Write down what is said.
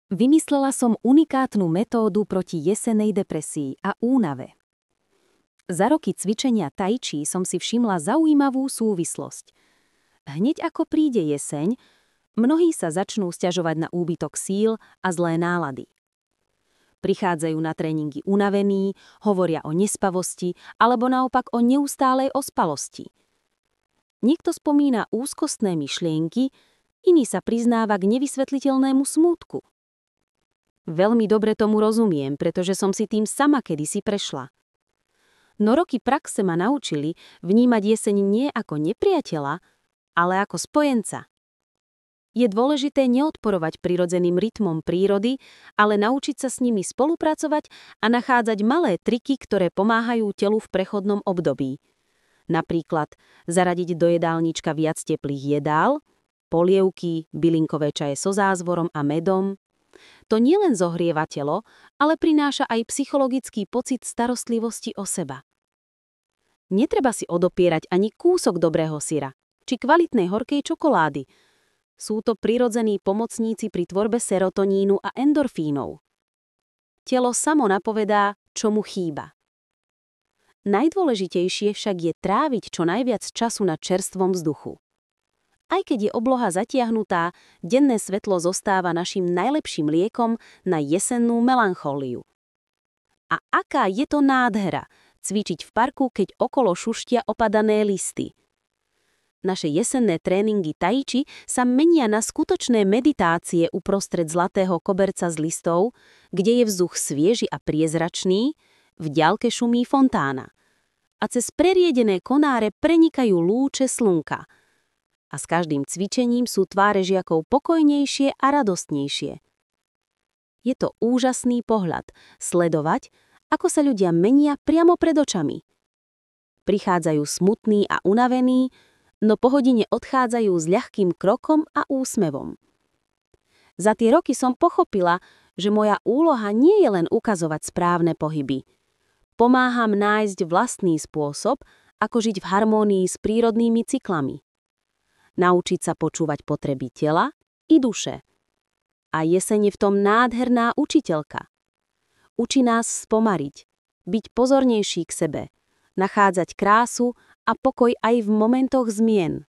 Vymyslela som unikátnu metódu proti jesennej depresii a únave. Za roky cvičenia tai chi som si všimla zaujímavú súvislosť. Hneď ako príde jeseň, mnohí sa začnú sťažovať na úbytok síl a zlé nálady. Prichádzajú na tréningy unavení, hovoria o nespavosti alebo naopak o neustálej ospalosti. Niekto spomína úzkostné myšlienky, iný sa priznáva k nevysvetliteľnému smútku. Veľmi dobre tomu rozumiem, pretože som si tým sama kedysi prešla. No roky praxe ma naučili vnímať jeseň nie ako nepriateľa, ale ako spojenca. Je dôležité neodporovať prirodzeným rytmom prírody, ale naučiť sa s nimi spolupracovať a nachádzať malé triky, ktoré pomáhajú telu v prechodnom období. Napríklad zaradiť do jedálnička viac teplých jedál, polievky, bylinkové čaje so zázvorom a medom. To nielen zohrieva telo, ale prináša aj psychologický pocit starostlivosti o seba. Netreba si odopierať ani kúsok dobrého syra, či kvalitnej horkej čokolády. Sú to prirodzení pomocníci pri tvorbe serotonínu a endorfínov. Telo samo napovedá, čo mu chýba. Najdôležitejšie však je tráviť čo najviac času na čerstvom vzduchu. Aj keď je obloha zatiahnutá, denné svetlo zostáva našim najlepším liekom na jesennú melanchóliu. A aká je to nádhera cvičiť v parku, keď okolo šuštia opadané listy. Naše jesenné tréningy tai chi sa menia na skutočné meditácie uprostred zlatého koberca z listov, kde je vzduch svieži a priezračný, v diaľke šumí fontána. A cez preriedené konáre prenikajú lúče slnka. A s každým cvičením sú tváre žiakov pokojnejšie a radostnejšie. Je to úžasný pohľad sledovať, ako sa ľudia menia priamo pred očami. Prichádzajú smutní a unavení, no po hodine odchádzajú s ľahkým krokom a úsmevom. Za tie roky som pochopila, že moja úloha nie je len ukazovať správne pohyby. Pomáham nájsť vlastný spôsob, ako žiť v harmónii s prírodnými cyklami. Naučiť sa počúvať potreby tela i duše. A jeseň je v tom nádherná učiteľka. Učí nás spomariť, byť pozornejší k sebe, nachádzať krásu a pokoj aj v momentoch zmien.